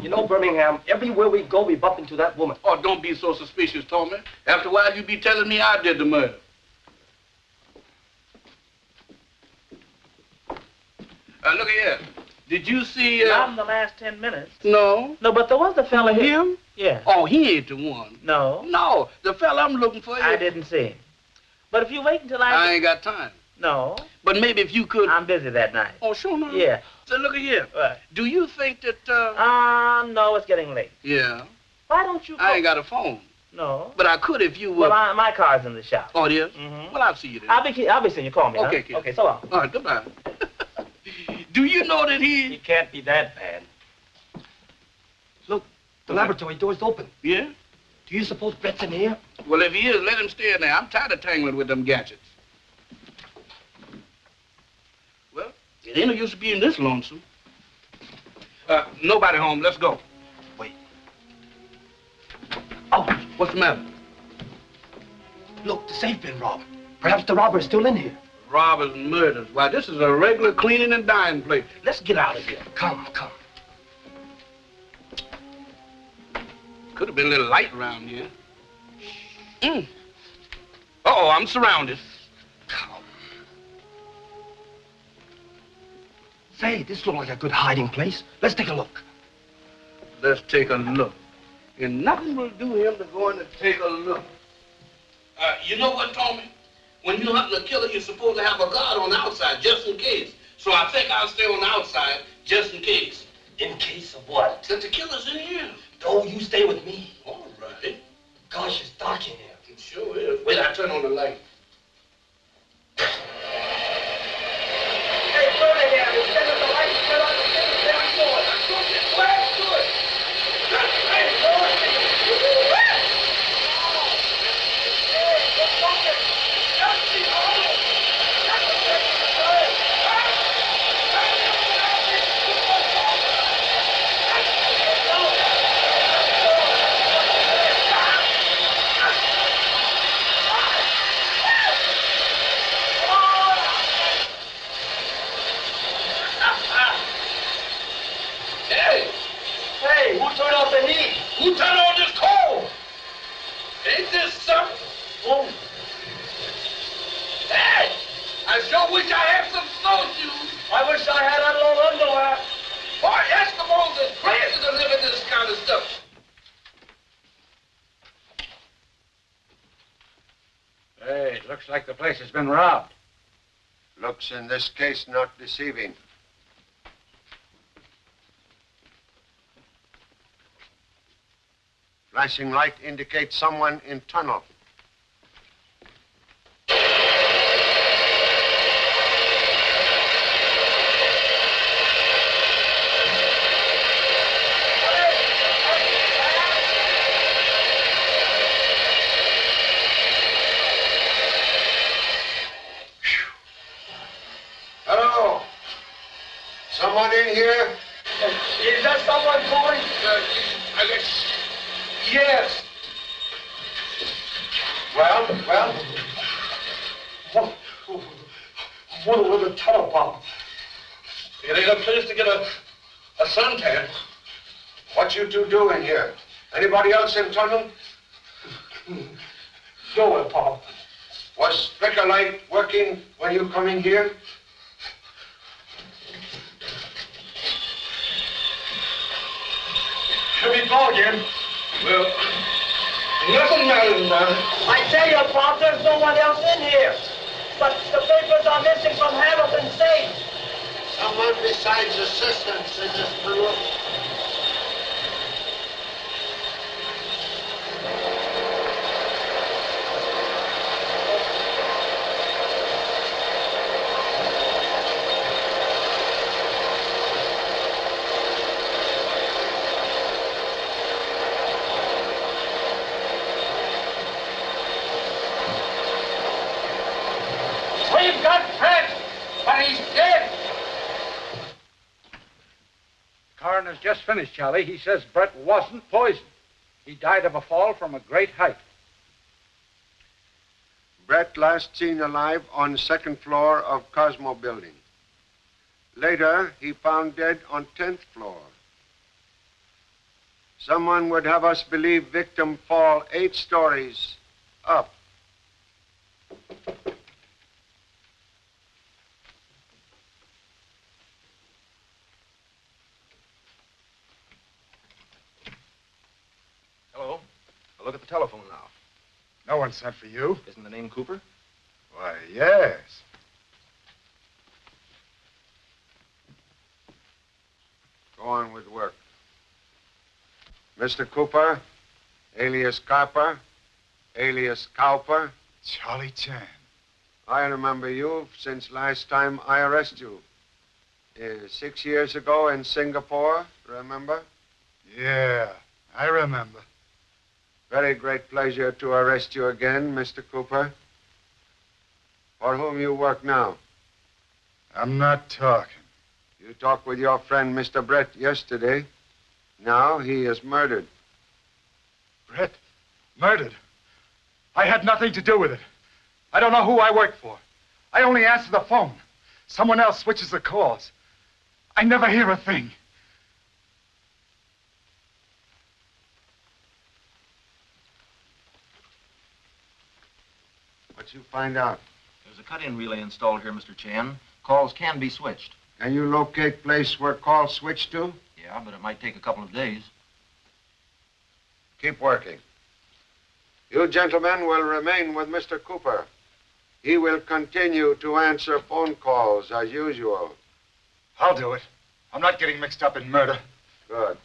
Speaker 5: You know, Birmingham, everywhere we go, we bump into that woman.
Speaker 4: Oh, don't be so suspicious, Tommy. After a while, you be telling me I did the murder. Look here. Did you see,
Speaker 16: Not in the last 10 minutes.
Speaker 4: No.
Speaker 16: No, but there was the fella here.
Speaker 4: Him?
Speaker 16: Yeah.
Speaker 4: Oh, he ain't the one.
Speaker 16: No.
Speaker 4: No, the fella I'm looking for.
Speaker 16: I didn't see him. But if you wait until
Speaker 4: I ain't got time.
Speaker 16: No.
Speaker 4: But maybe if you could...
Speaker 16: I'm busy that night.
Speaker 4: Oh, sure not.
Speaker 16: Yeah.
Speaker 4: So look here.
Speaker 16: What?
Speaker 4: Do you think that,
Speaker 16: no, it's getting late.
Speaker 4: Yeah.
Speaker 16: Why don't you...
Speaker 4: I ain't got a phone.
Speaker 16: No.
Speaker 4: But I could if you would...
Speaker 16: Well, my car's in the shop.
Speaker 4: Oh, it is?
Speaker 16: Mm-hmm.
Speaker 4: Well, I'll see you then.
Speaker 16: I'll be seeing you. Call me,
Speaker 4: Okay,
Speaker 16: huh?
Speaker 4: kid.
Speaker 16: Okay, so long.
Speaker 4: All right, goodbye. Do you know that
Speaker 5: He can't be that bad. Look, the laboratory door's open.
Speaker 4: Yeah?
Speaker 5: Do you suppose Brett's in here?
Speaker 4: Well, if he is, let him stay in there. I'm tired of tangling with them gadgets. Well, it ain't no use being this lonesome. Nobody home. Let's go.
Speaker 5: Wait.
Speaker 4: Oh, what's the matter?
Speaker 5: Look, the safe been robbed. Perhaps the robber's still in here.
Speaker 4: Robbers and murders. Why, this is a regular cleaning and dyeing place. Let's get out of here.
Speaker 5: Come.
Speaker 4: Could have been a little light around here. Uh-oh, I'm surrounded.
Speaker 5: Come. Say, this looks like a good hiding place. Let's take a look.
Speaker 4: Let's take a look. And nothing will do him to go in and take a look. You know what, Tommy? When you're hunting a killer, you're supposed to have a guard on the outside, just in case. So I think I'll stay on the outside, just in case.
Speaker 5: In case of what?
Speaker 4: That the killer's in here.
Speaker 5: No, you stay with me.
Speaker 4: All right.
Speaker 5: Gosh, it's dark in here.
Speaker 4: It sure is. Wait, I turn on the light.
Speaker 5: Hey, Birmingham, instead of the lights, turn on the thing, there we go.
Speaker 4: Let's go this way. Let's do it. That's right.
Speaker 5: Hey, good focus.
Speaker 4: Let's see.
Speaker 5: Hey, who turned off the heat?
Speaker 4: Who turned on this coal? Ain't this something?
Speaker 5: Oh.
Speaker 4: Hey! I sure wish I had some snowshoes.
Speaker 5: I wish I had that long underwear.
Speaker 4: Boy, Eskimos is crazy to live in this kind of stuff.
Speaker 1: Hey, it looks like the place has been robbed.
Speaker 3: Looks in this case not deceiving. Flashing light indicates someone in tunnel. Hello? Someone in here?
Speaker 5: Is that someone calling?
Speaker 3: Yes. Well?
Speaker 5: What a little tunnel bomb.
Speaker 4: It ain't a place to get a suntan.
Speaker 3: What you two doing here? Anybody else in tunnel?
Speaker 5: Nowhere, Pop.
Speaker 3: Was flicker light working when you come in here?
Speaker 6: same call again.
Speaker 4: Well, nothing matters about it.
Speaker 5: I tell you, Pop, there's no one else in here. But the papers are missing from Hamilton's safe.
Speaker 18: Someone besides assistants in this room.
Speaker 1: We've got Brett, but he's dead. The coroner's just finished, Charlie. He says Brett wasn't poisoned. He died of a fall from a great height.
Speaker 3: Brett last seen alive on the second floor of Cosmo Building. Later, he found dead on 10th floor. Someone would have us believe victim fall 8 stories up.
Speaker 14: Hello. I'll look at the telephone now.
Speaker 2: No one sent for you.
Speaker 14: Isn't the name Cooper?
Speaker 2: Why, yes.
Speaker 3: Go on with work. Mr. Cooper, alias Copper, alias Cowper.
Speaker 2: Charlie Chan.
Speaker 3: I remember you since last time I arrested you. 6 years ago in Singapore, remember?
Speaker 2: Yeah, I remember.
Speaker 3: Very great pleasure to arrest you again, Mr. Cooper. For whom you work now?
Speaker 2: I'm not talking.
Speaker 3: You talked with your friend, Mr. Brett, yesterday. Now he is murdered.
Speaker 2: Brett? Murdered? I had nothing to do with it. I don't know who I work for. I only answer the phone. Someone else switches the calls. I never hear a thing.
Speaker 3: What'd you find out?
Speaker 14: There's a cut-in relay installed here, Mr. Chan. Calls can be switched.
Speaker 3: Can you locate place where calls switch to?
Speaker 14: Yeah, but it might take a couple of days.
Speaker 3: Keep working. You gentlemen will remain with Mr. Cooper. He will continue to answer phone calls as usual.
Speaker 2: I'll do it. I'm not getting mixed up in murder.
Speaker 3: Good.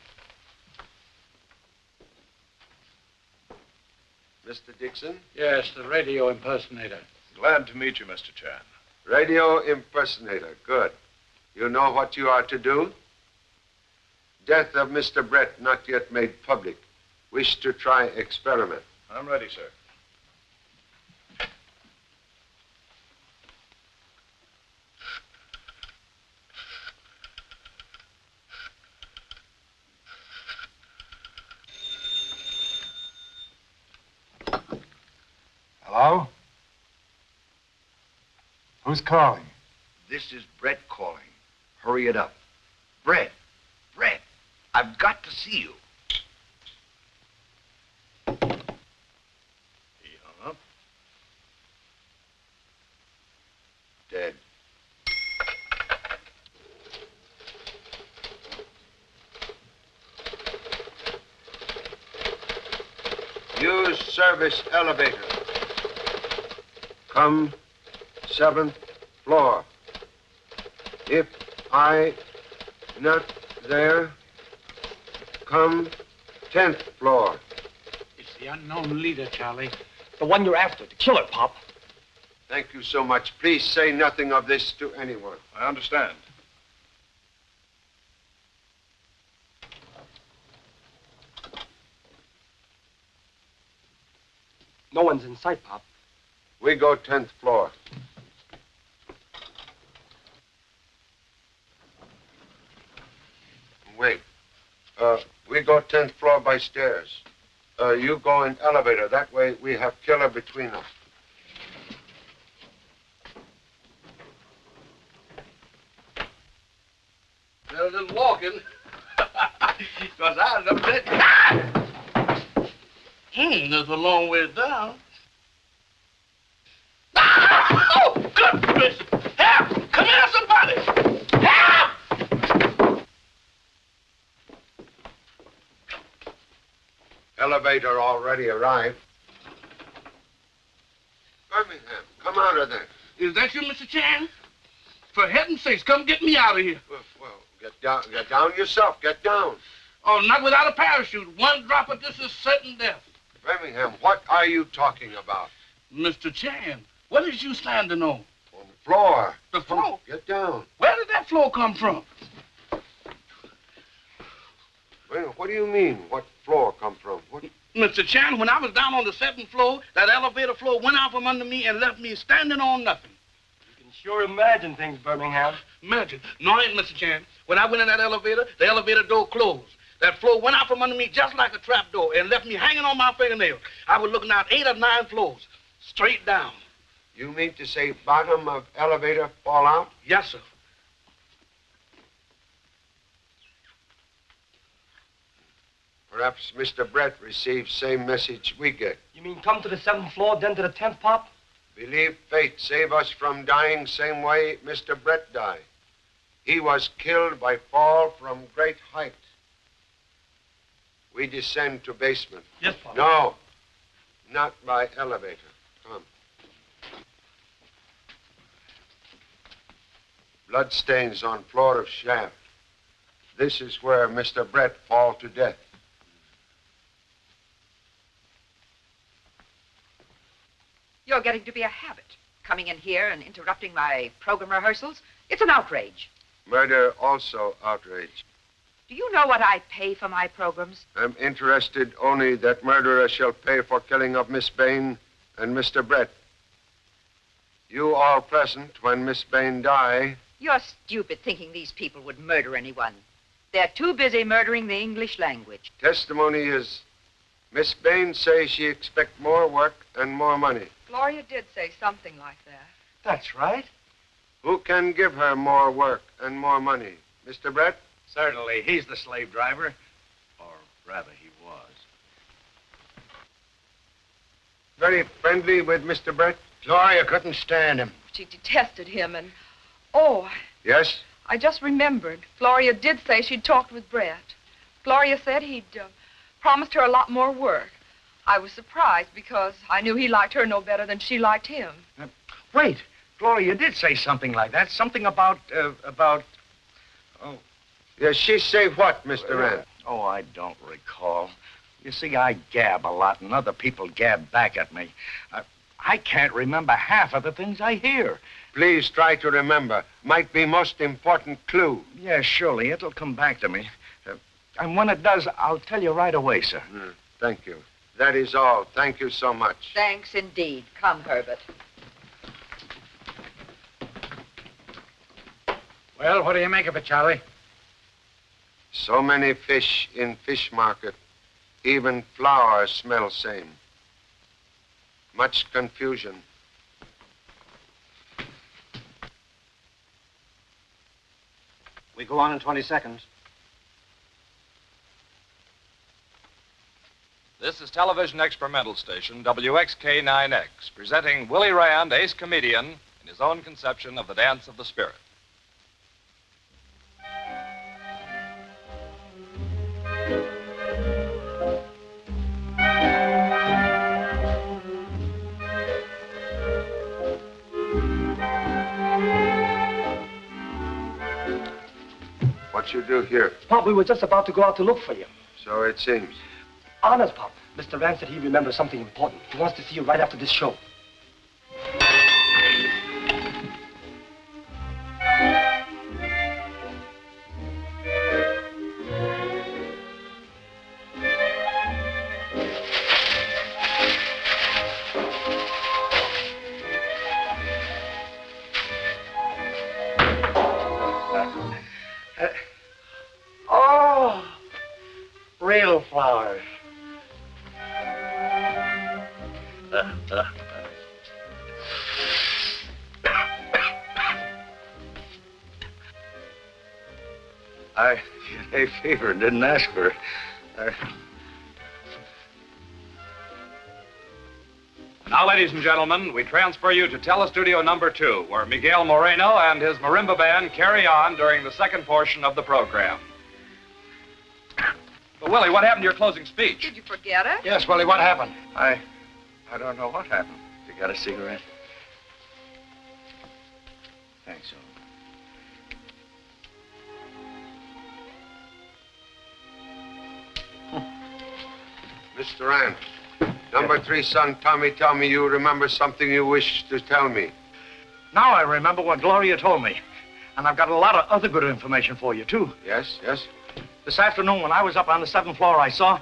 Speaker 3: Mr. Dixon?
Speaker 1: Yes, the radio impersonator.
Speaker 7: Glad to meet you, Mr. Chan.
Speaker 3: Radio impersonator. Good. You know what you are to do? Death of Mr. Brett not yet made public. Wish to try experiment.
Speaker 7: I'm ready, sir.
Speaker 2: Hello? Who's calling?
Speaker 8: This is Brett calling. Hurry it up. Brett, I've got to see you.
Speaker 7: He hung up.
Speaker 3: Dead. Use service elevator. Come 7th floor. If I not there, come 10th floor.
Speaker 1: It's the unknown leader, Charlie.
Speaker 5: The one you're after, the killer, Pop.
Speaker 3: Thank you so much. Please say nothing of this to anyone.
Speaker 7: I understand.
Speaker 5: No one's in sight, Pop.
Speaker 3: We go 10th floor. Wait. We go 10th floor by stairs. You go in elevator. That way we have killer between us.
Speaker 4: Well, a little walking. Because I never said. Ah! That's a long way down. Ah! Oh, good gracious! Help! Come here, somebody! Help!
Speaker 3: Elevator already arrived. Birmingham, come out of there.
Speaker 4: Is that you, Mr. Chan? For heaven's sakes, come get me out of here.
Speaker 3: Well, get down yourself. Get down.
Speaker 4: Oh, not without a parachute. One drop of this is certain death.
Speaker 3: Birmingham, what are you talking about?
Speaker 4: Mr. Chan, what is you standing on?
Speaker 3: On the floor.
Speaker 4: The floor?
Speaker 3: Get down.
Speaker 4: Where did that floor come from?
Speaker 3: Well, what do you mean, what floor come from? What?
Speaker 4: Mr. Chan, when I was down on the 7th floor, that elevator floor went out from under me and left me standing on nothing.
Speaker 5: You can sure imagine things, Birmingham.
Speaker 4: Imagine. No, I ain't, Mr. Chan. When I went in that elevator, the elevator door closed. That floor went out from under me just like a trap door and left me hanging on my fingernails. I was looking out 8 or 9 floors, straight down.
Speaker 3: You mean to say bottom of elevator fall out?
Speaker 4: Yes, sir.
Speaker 3: Perhaps Mr. Brett received same message we get.
Speaker 5: You mean come to the 7th floor, then to the 10th, Pop?
Speaker 3: Believe fate save us from dying same way Mr. Brett died. He was killed by fall from great height. We descend to basement.
Speaker 5: Yes, Pop.
Speaker 3: No, not by elevator. Come. Bloodstains on floor of shaft. This is where Mr. Brett fall to death.
Speaker 10: You're getting to be a habit, coming in here and interrupting my program rehearsals. It's an outrage.
Speaker 3: Murder also outrage.
Speaker 10: Do you know what I pay for my programs?
Speaker 3: I'm interested only that murderer shall pay for killing of Miss Bain and Mr. Brett. You all present when Miss Bain die.
Speaker 10: You're stupid thinking these people would murder anyone. They're too busy murdering the English language.
Speaker 3: Testimony is Miss Bain say she expect more work and more money.
Speaker 12: Gloria did say something like that.
Speaker 6: That's right.
Speaker 3: Who can give her more work and more money? Mr. Brett?
Speaker 6: Certainly. He's the slave driver. Or rather, he was.
Speaker 3: Very friendly with Mr. Brett?
Speaker 11: Gloria couldn't stand him.
Speaker 12: She detested him and... Oh,
Speaker 3: Yes?
Speaker 12: I just remembered. Gloria did say she'd talked with Brett. Gloria said he'd promised her a lot more work. I was surprised because I knew he liked her no better than she liked him.
Speaker 6: Wait. Gloria did say something like that. Something about... Oh.
Speaker 3: Yes, she say what, Mr. Rand?
Speaker 6: Oh, I don't recall. You see, I gab a lot, and other people gab back at me. I can't remember half of the things I hear.
Speaker 3: Please try to remember. Might be most important clue.
Speaker 6: Yeah, surely. It'll come back to me. And when it does, I'll tell you right away, sir.
Speaker 3: Thank you. That is all. Thank you so much.
Speaker 10: Thanks indeed. Come, Herbert.
Speaker 1: Well, what do you make of it, Charlie?
Speaker 3: So many fish in fish market. Even flour smell same. Much confusion.
Speaker 14: We go on in 20 seconds.
Speaker 13: This is television experimental station WXK-9X, presenting Willie Rand, ace comedian, in his own conception of the dance of the spirit.
Speaker 3: What you do here?
Speaker 5: Pop, we were just about to go out to look for you.
Speaker 3: So it seems.
Speaker 5: Honest, Pop. Mr. Rand said he remembers something important. He wants to see you right after this show.
Speaker 11: Oh, real flowers.
Speaker 6: I had a fever and didn't ask for it.
Speaker 13: Now, ladies and gentlemen, we transfer you to Telestudio number 2, where Miguel Moreno and his marimba band carry on during the second portion of the program.
Speaker 5: The
Speaker 13: Willie, what happened to your closing speech?
Speaker 10: Did you forget it?
Speaker 2: Yes, Willie, what happened?
Speaker 6: I don't know what happened. You got a cigarette? Thanks, Earl.
Speaker 3: Mr. Rand, number 3 son, Tommy, tell me you remember something you wish to tell me.
Speaker 6: Now I remember what Gloria told me. And I've got a lot of other good information for you, too.
Speaker 3: Yes, yes?
Speaker 6: This afternoon, when I was up on the 7th floor, I saw...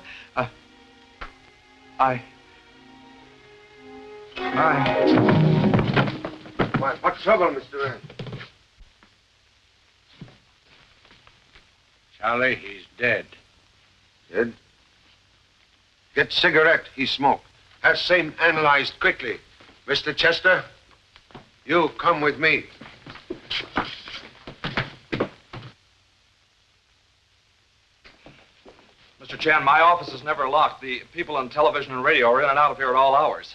Speaker 3: What's trouble, Mr. Rand?
Speaker 1: Charlie, he's dead.
Speaker 3: Dead? Get cigarette he smoked. Have same analyzed quickly. Mr. Chester, you come with me.
Speaker 13: Mr. Chan, my office is never locked. The people on television and radio are in and out of here at all hours.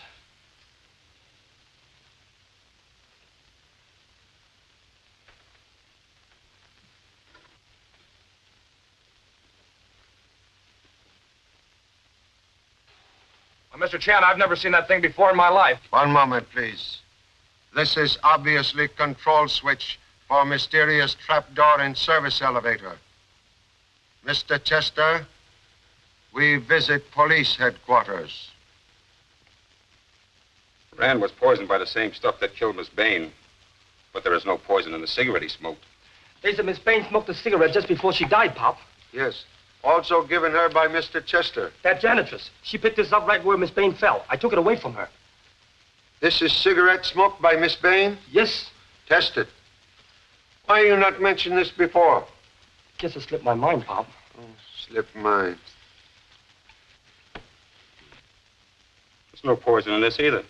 Speaker 13: Well, Mr. Chan, I've never seen that thing before in my life.
Speaker 3: One moment, please. This is obviously control switch for mysterious trapdoor in service elevator. Mr. Chester, we visit police headquarters.
Speaker 17: Rand was poisoned by the same stuff that killed Miss Bain, but there is no poison in the cigarette he smoked.
Speaker 5: They said Miss Bain smoked a cigarette just before she died, Pop.
Speaker 3: Yes. Also given her by Mr. Chester.
Speaker 5: That janitress. She picked this up right where Miss Bain fell. I took it away from her.
Speaker 3: This is cigarette smoked by Miss Bain?
Speaker 5: Yes.
Speaker 3: Test it. Why you not mention this before?
Speaker 5: Guess it slipped my mind, Pop.
Speaker 3: Oh, slipped mind.
Speaker 17: There's no poison in this either.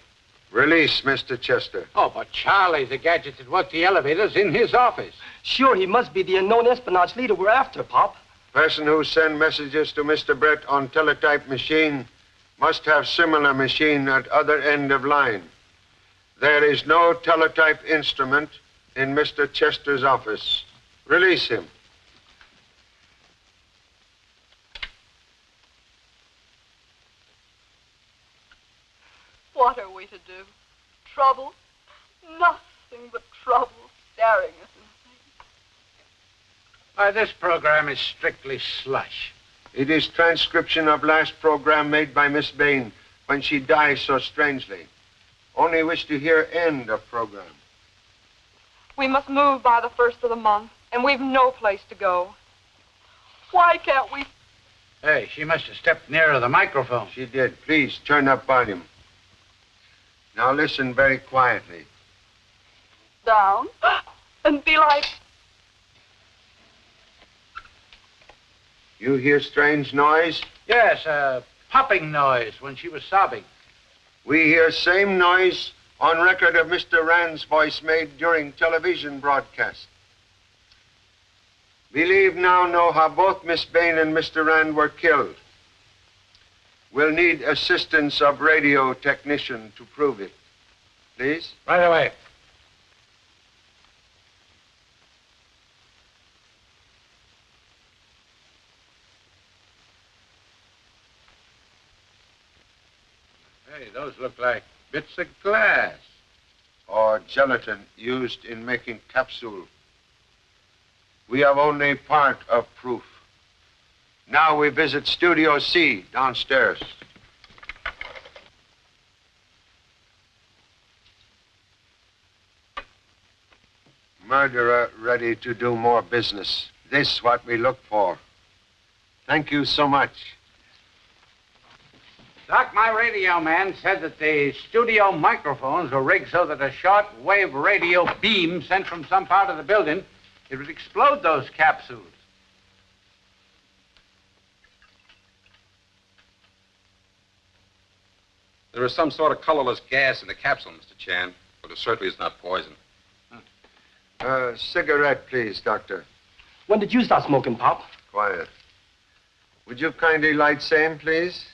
Speaker 3: Release, Mr. Chester.
Speaker 1: Oh, but Charlie, the gadget that worked the elevators in his office.
Speaker 5: Sure, he must be the unknown espionage leader we're after, Pop.
Speaker 3: Person who send messages to Mr. Brett on teletype machine must have similar machine at other end of line. There is no teletype instrument in Mr. Chester's office. Release him.
Speaker 12: What are we to do? Trouble? Nothing but trouble staring us in the face.
Speaker 1: Why, this program is strictly slush.
Speaker 3: It is transcription of last program made by Miss Bain when she died so strangely. Only wish to hear end of program.
Speaker 12: We must move by the 1st of the month, and we've no place to go. Why can't we...
Speaker 1: Hey, she must have stepped nearer the microphone.
Speaker 3: She did. Please turn up volume. Now listen very quietly.
Speaker 12: Down and be like...
Speaker 3: You hear strange noise?
Speaker 1: Yes, a popping noise when she was sobbing.
Speaker 3: We hear same noise on record of Mr. Rand's voice made during television broadcast. Believe now know how both Miss Bain and Mr. Rand were killed. We'll need assistance of radio technician to prove it. Please?
Speaker 1: Right away. Hey, those look like bits of glass.
Speaker 3: Or gelatin used in making capsule. We have only part of proof. Now we visit Studio C downstairs. Murderer ready to do more business. This what we look for. Thank you so much.
Speaker 1: Doc, my radio man said that the studio microphones were rigged so that a short-wave radio beam sent from some part of the building, it would explode those capsules.
Speaker 17: There is some sort of colorless gas in the capsule, Mr. Chan, but it certainly is not poison.
Speaker 3: Cigarette, please, Doctor.
Speaker 5: When did you start smoking, Pop?
Speaker 3: Quiet. Would you kindly light same, please?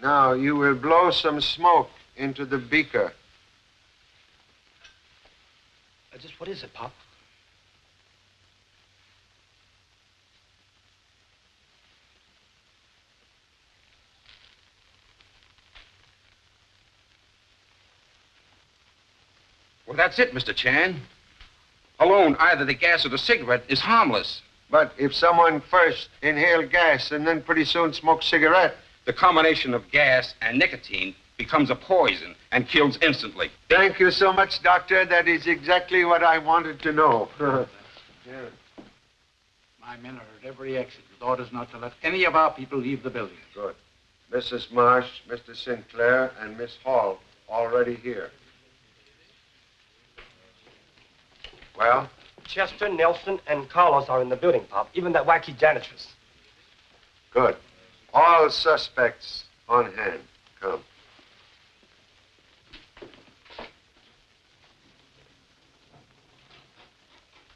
Speaker 3: Now, you will blow some smoke into the beaker.
Speaker 5: Just what is it, Pop?
Speaker 17: Well, that's it, Mr. Chan. Alone, either the gas or the cigarette is harmless.
Speaker 3: But if someone first inhaled gas and then pretty soon smoked cigarette...
Speaker 17: The combination of gas and nicotine becomes a poison and kills instantly.
Speaker 3: Thank you so much, Doctor. That is exactly what I wanted to know.
Speaker 1: Yeah. My men are at every exit with orders not to let any of our people leave the building.
Speaker 3: Good. Mrs. Marsh, Mr. Sinclair, and Miss Hall already here. Well?
Speaker 5: Chester, Nelson, and Carlos are in the building, Pop. Even that wacky janitress.
Speaker 3: Good. All suspects on hand. Come.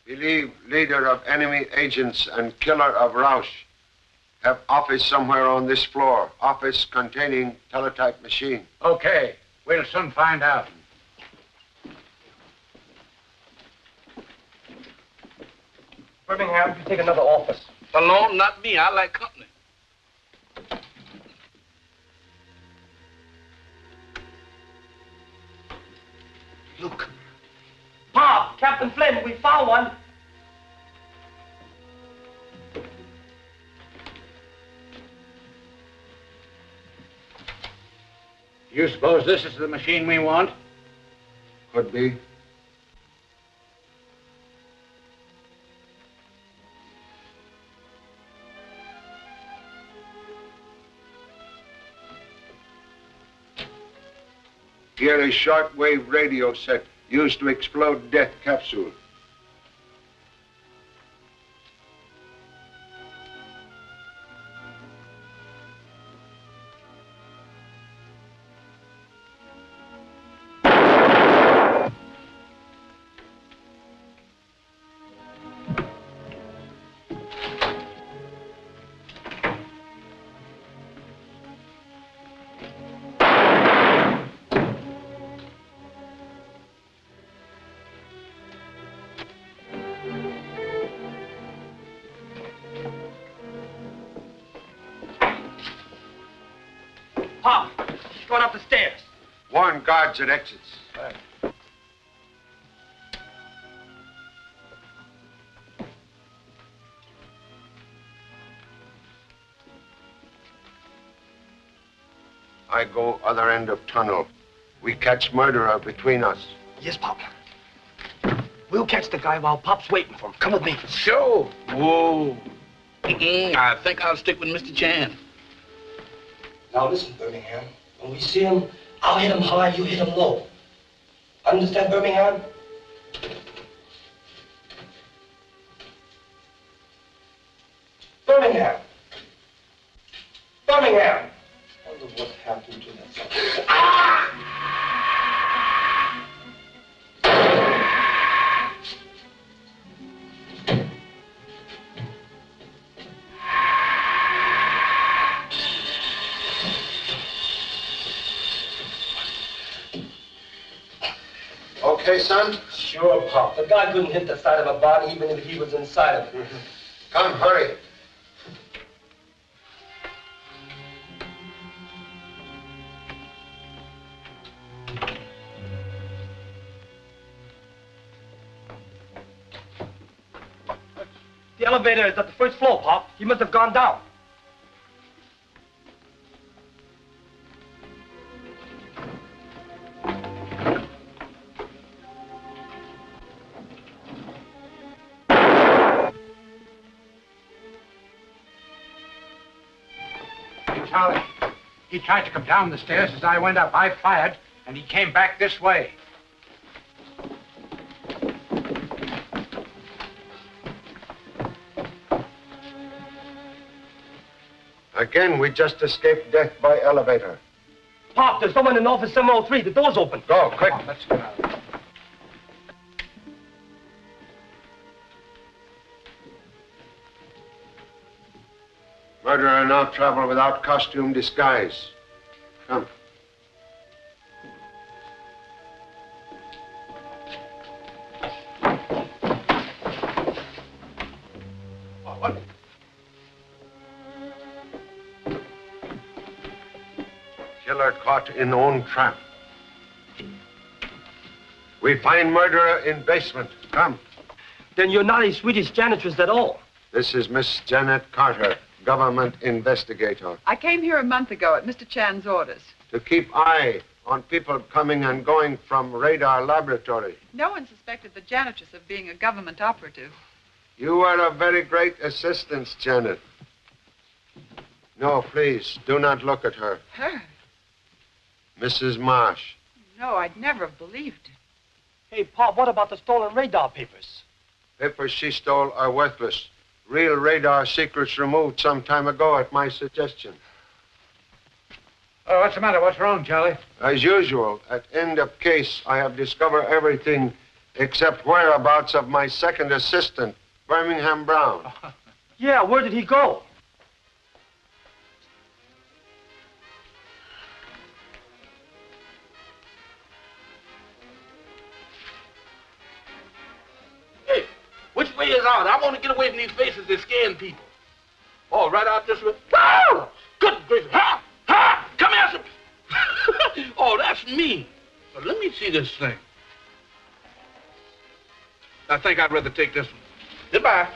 Speaker 3: Believe leader of enemy agents and killer of Rausch. Have office somewhere on this floor. Office containing teletype machine.
Speaker 1: Okay. We'll soon find out.
Speaker 5: Birmingham, you take another office.
Speaker 4: Alone, not me. I like company.
Speaker 5: Look. Pop, Captain Flynn, we found one.
Speaker 1: You suppose this is the machine we want?
Speaker 3: Could be. Here is shortwave radio set used to explode death capsule.
Speaker 5: Pop, she's going up the stairs.
Speaker 3: Warn guards at exits.
Speaker 5: Right.
Speaker 3: I go other end of tunnel. We catch murderer between us.
Speaker 5: Yes, Pop. We'll catch the guy while Pop's waiting for him. Come with me.
Speaker 4: Sure. Whoa. I think I'll stick with Mr. Chan.
Speaker 5: Now listen, Birmingham. When we see him, I'll hit him high, you hit him low. Understand, Birmingham? Birmingham! Birmingham! I wonder what happened to that son. Ah!
Speaker 3: Okay, son?
Speaker 5: Sure, Pop. The guy couldn't hit the side of a body even if he was inside of it.
Speaker 3: Come, hurry.
Speaker 5: The elevator is at the first floor, Pop. He must have gone down.
Speaker 1: Charlie, he tried to come down the stairs as I went up. I fired, and he came back this way.
Speaker 3: Again, we just escaped death by elevator.
Speaker 5: Pop, there's someone in office 703. The door's open.
Speaker 3: Go, quick.
Speaker 1: Come on, let's get out.
Speaker 3: Murderer now travel without costume disguise. Come.
Speaker 4: what?
Speaker 3: Killer caught in own trap. We find murderer in basement. Come.
Speaker 5: Then you're not a Swedish janitress at all.
Speaker 3: This is Miss Janet Carter, government investigator.
Speaker 10: I came here a month ago at Mr. Chan's orders.
Speaker 3: To keep eye on people coming and going from radar laboratory.
Speaker 10: No one suspected the janitress of being a government operative.
Speaker 3: You are a very great assistance, Janet. No, please, do not look at her.
Speaker 10: Her?
Speaker 3: Mrs. Marsh.
Speaker 10: No, I'd never have believed it.
Speaker 5: Hey, Pop, what about the stolen radar papers?
Speaker 3: Papers she stole are worthless. Real radar secrets removed some time ago at my suggestion.
Speaker 1: Oh, what's the matter? What's wrong, Charlie?
Speaker 3: As usual, at end of case, I have discovered everything except whereabouts of my second assistant, Birmingham Brown.
Speaker 5: Yeah, where did he go?
Speaker 4: Hey, which way is out? I want to get away from these faces that scaring people. Oh, right out this way? Oh, good gracious. Ha! Ha! Come here, some... Oh, that's me. But let me see this thing. I think I'd rather take this one. Goodbye.